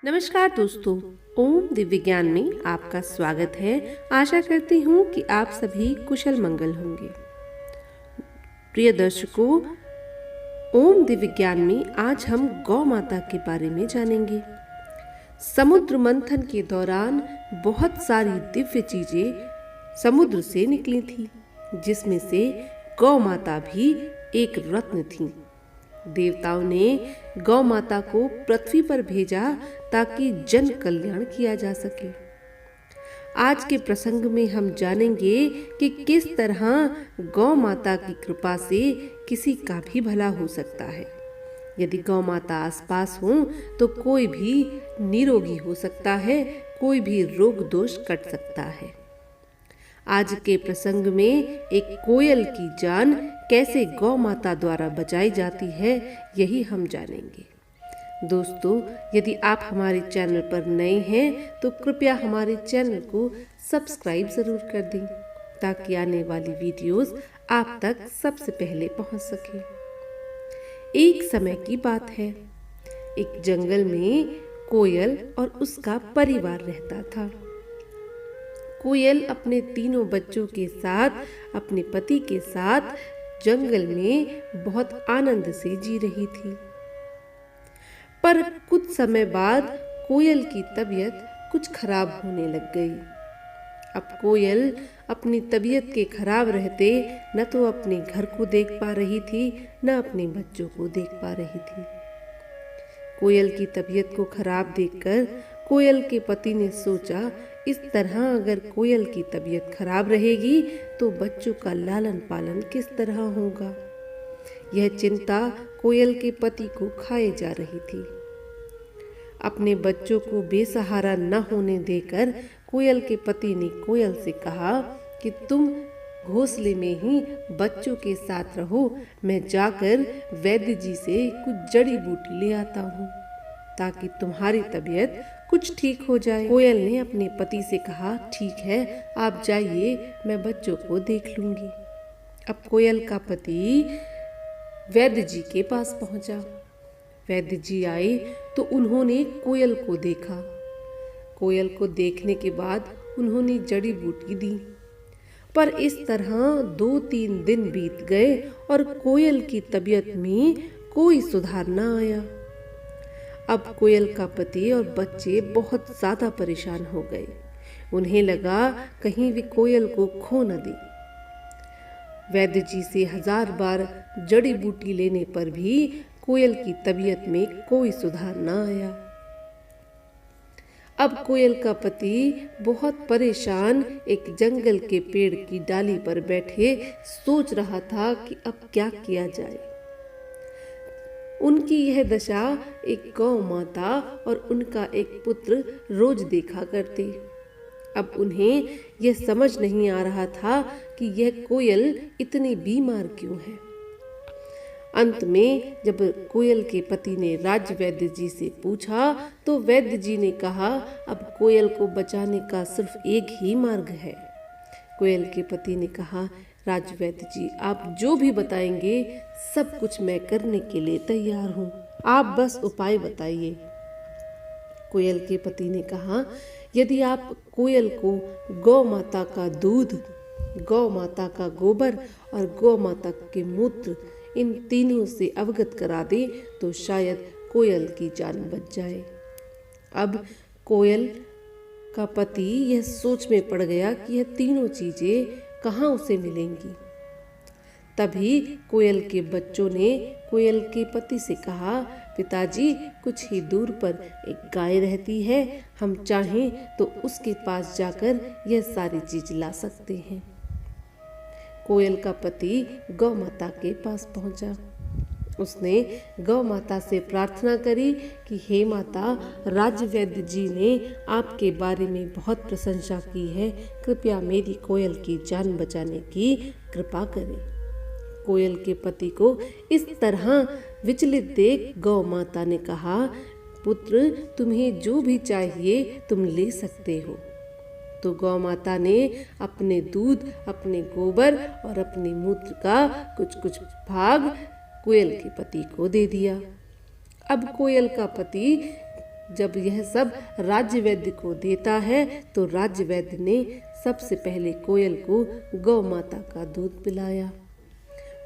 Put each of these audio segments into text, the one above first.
नमस्कार दोस्तों, ओम दिव्य ज्ञान में आपका स्वागत है। आशा करती हूँ कि आप सभी कुशल मंगल होंगे। प्रिय दर्शकों, ओम दिव्य ज्ञान में आज हम गौ माता के बारे में जानेंगे। समुद्र मंथन के दौरान बहुत सारी दिव्य चीजें समुद्र से निकली थी, जिसमें से गौ माता भी एक रत्न थी। देवताओं ने गौ माता को पृथ्वी पर भेजा ताकि जन कल्याण किया जा सके। आज के प्रसंग में हम जानेंगे कि किस तरह गौ माता की कृपा से किसी का भी भला हो सकता है। यदि गौ माता आसपास हो तो कोई भी निरोगी हो सकता है, कोई भी रोग दोष कट सकता है। आज के प्रसंग में एक कोयल की जान कैसे गौ माता द्वारा बचाई जाती है, यही हम जानेंगे। दोस्तों, यदि आप हमारे चैनल पर नए हैं तो कृपया हमारे चैनल को सब्सक्राइब जरूर कर दें, ताकि आने वाली वीडियोस आप तक सबसे पहले पहुंच सके। एक समय की बात है, एक जंगल में कोयल और उसका परिवार रहता था। कोयल अपने तीनों बच्चों के साथ, अपने पति के साथ जंगल में बहुत आनंद से जी रही थी। पर कुछ समय बाद कोयल की तबीयत कुछ खराब होने लग गई। अब कोयल अपनी तबीयत के खराब रहते न तो अपने घर को देख पा रही थी, न अपने बच्चों को देख पा रही थी। कोयल की तबीयत को खराब देखकर कोयल के पति ने सोचा, इस तरह अगर कोयल की तबीयत खराब रहेगी तो बच्चों का लालन पालन किस तरह होगा। यह चिंता कोयल के पति को खाए जा रही थी। अपने बच्चों को बेसहारा न होने देकर कोयल के पति ने कोयल से कहा कि तुम घोंसले में ही बच्चों के साथ रहो, मैं जाकर वैद्य जी से कुछ जड़ी बूटी ले आता हूँ ताकि तुम्हारी तबीयत कुछ ठीक हो जाए। कोयल ने अपने पति से कहा, ठीक है, आप जाइए, मैं बच्चों को देख लूंगी। अब कोयल का पति वैद्य जी के पास पहुंचा। वैद्य जी आए तो उन्होंने कोयल को देखा। कोयल को देखने के बाद उन्होंने जड़ी बूटी दी। पर इस तरह 2-3 दिन बीत गए और कोयल की तबीयत में कोई सुधार न आया। अब कोयल का पति और बच्चे बहुत ज्यादा परेशान हो गए। उन्हें लगा कहीं भी कोयल को खो न दे। वैद्य जी से 1000 बार जड़ी बूटी लेने पर भी कोयल की तबीयत में कोई सुधार न आया। अब कोयल का पति बहुत परेशान एक जंगल के पेड़ की डाली पर बैठे सोच रहा था कि अब क्या किया जाए। उनकी यह दशा एक गौ माता और उनका एक पुत्र रोज देखा करते। अब उन्हें यह समझ नहीं आ रहा था कि यह कोयल इतनी बीमार क्यों है। अंत में जब कोयल के पति ने राज्य वैद्य जी से पूछा तो वैद्य जी ने कहा, अब कोयल को बचाने का सिर्फ एक ही मार्ग है। कोयल के पति ने कहा, राज्य वैद्य जी, आप जो भी बताएंगे सब कुछ मैं करने के लिए तैयार हूँ, आप बस उपाय बताइए। कोयल के पति ने कहा, यदि आप कोयल को गौ माता का दूध, गौ माता का गोबर और गौ माता के मूत्र, इन तीनों से अवगत करा दे तो शायद कोयल की जान बच जाए। अब कोयल का पति यह सोच में पड़ गया कि यह तीनों चीजें कहाँ उसे मिलेंगी। तभी कोयल के बच्चों ने कोयल के पति से कहा, पिताजी, कुछ ही दूर पर एक गाय रहती है, हम चाहें तो उसके पास जाकर यह सारी चीज ला सकते हैं। कोयल का पति गौ माता के पास पहुंचा। उसने गौ माता से प्रार्थना करी कि हे माता, राज्य वैद्य जी ने आपके बारे में बहुत प्रशंसा की है, कृपया मेरी कोयल की जान बचाने की कृपा करें। कोयल के पति को इस तरह विचलित देख गौ माता ने कहा, पुत्र, तुम्हें जो भी चाहिए तुम ले सकते हो। तो गौ माता ने अपने दूध, अपने गोबर और अपने मूत्र का कुछ कुछ भाग कोयल के पति को दे दिया। अब कोयल का पति जब यह सब राज्य वैद्य को देता है तो राज्य वैद्य ने सबसे पहले कोयल को गौ माता का दूध पिलाया।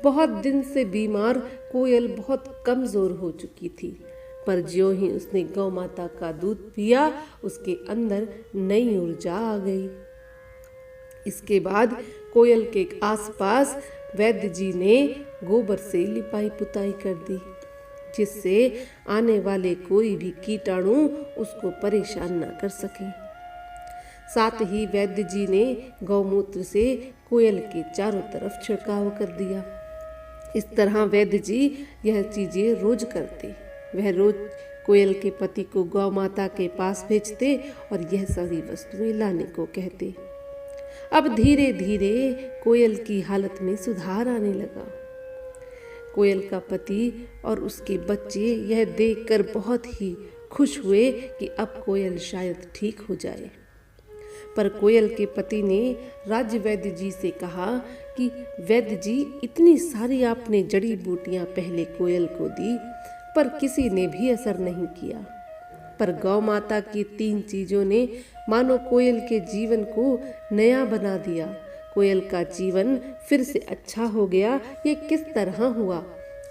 बहुत दिन से बीमार कोयल बहुत कमजोर हो चुकी थी, पर ज्यों ही उसने गौ माता का दूध पिया उसके अंदर नई ऊर्जा आ गई। इसके बाद कोयल के आसपास वैद्य जी ने गोबर से लिपाई पुताई कर दी, जिससे आने वाले कोई भी कीटाणु उसको परेशान न कर सके। साथ ही वैद्य जी ने गौमूत्र से कोयल के चारों तरफ छिड़काव कर दिया। इस तरह वैद्य जी यह चीजें रोज करते। वह रोज कोयल के पति को गौ माता के पास भेजते और यह सारी वस्तुएं लाने को कहते। अब धीरे धीरे कोयल की हालत में सुधार आने लगा। कोयल का पति और उसके बच्चे यह देखकर बहुत ही खुश हुए कि अब कोयल शायद ठीक हो जाए। पर कोयल के पति ने राज्य वैद्य जी से कहा कि वैद्य जी, इतनी सारी आपने जड़ी बूटियां पहले कोयल को दी, पर किसी ने भी असर नहीं किया। पर गौ माता की 3 चीजों ने मानो कोयल के जीवन को नया बना दिया। कोयल का जीवन फिर से अच्छा हो गया। ये किस तरह हुआ?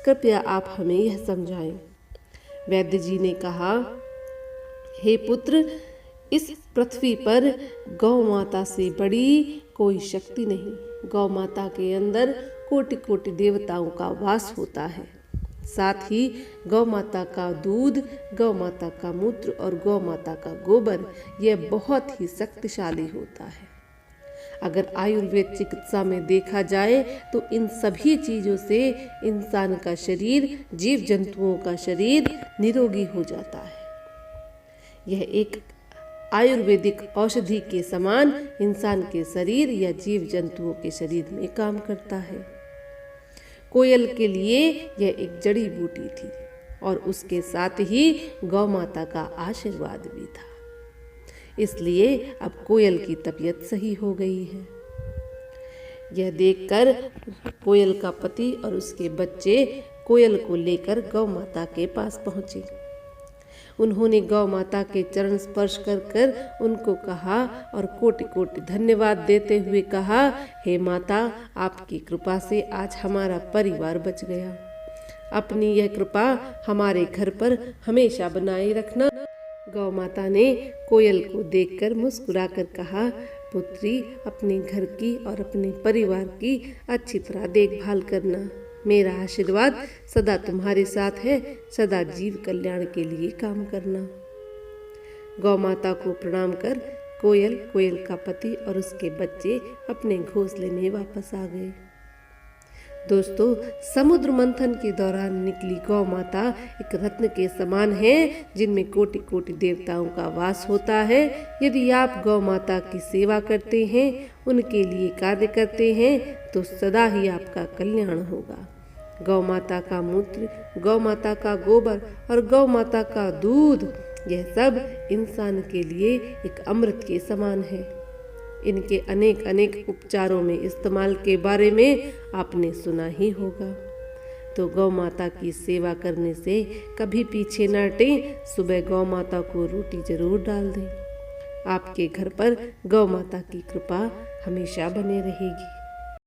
कृपया आप हमें यह समझाएं। वैद्य जी ने कहा, हे पुत्र, इस पृथ्वी पर गौ माता से बड़ी कोई शक्ति नहीं। गौ माता के अंदर कोटि कोटि देवताओं का वास होता है। साथ ही गौ माता का दूध, गौ माता का मूत्र और गौ माता का गोबर यह बहुत ही शक्तिशाली होता है। अगर आयुर्वेद चिकित्सा में देखा जाए तो इन सभी चीजों से इंसान का शरीर, जीव जंतुओं का शरीर निरोगी हो जाता है। यह एक आयुर्वेदिक औषधि के समान इंसान के शरीर या जीव जंतुओं के शरीर में काम करता है। कोयल के लिए यह एक जड़ी बूटी थी और उसके साथ ही गौ माता का आशीर्वाद भी था। इसलिए अब कोयल की तबीयत सही हो गई है। यह देखकर कोयल का पति और उसके बच्चे कोयल को लेकर गौ माता के पास पहुंचे। उन्होंने गौ माता के चरण स्पर्श कर कर उनको कहा और कोटि कोटि धन्यवाद देते हुए कहा, हे माता, आपकी कृपा से आज हमारा परिवार बच गया। अपनी यह कृपा हमारे घर पर हमेशा बनाए रखना। गौ माता ने कोयल को देखकर मुस्कुराकर कहा, पुत्री, अपने घर की और अपने परिवार की अच्छी तरह देखभाल करना। मेरा आशीर्वाद सदा तुम्हारे साथ है। सदा जीव कल्याण के लिए काम करना। गौ माता को प्रणाम कर कोयल, कोयल का पति और उसके बच्चे अपने घोंसले में वापस आ गए। दोस्तों, समुद्र मंथन के दौरान निकली गौ माता एक रत्न के समान है, जिनमें कोटि कोटि देवताओं का वास होता है। यदि आप गौ माता की सेवा करते हैं, उनके लिए कार्य करते हैं, तो सदा ही आपका कल्याण होगा। गौ माता का मूत्र, गौ माता का गोबर और गौ माता का दूध, यह सब इंसान के लिए एक अमृत के समान है। इनके अनेक अनेक उपचारों में इस्तेमाल के बारे में आपने सुना ही होगा। तो गौ माता की सेवा करने से कभी पीछे न हटें। सुबह गौ माता को रोटी जरूर डाल दें। आपके घर पर गौ माता की कृपा हमेशा बने रहेगी।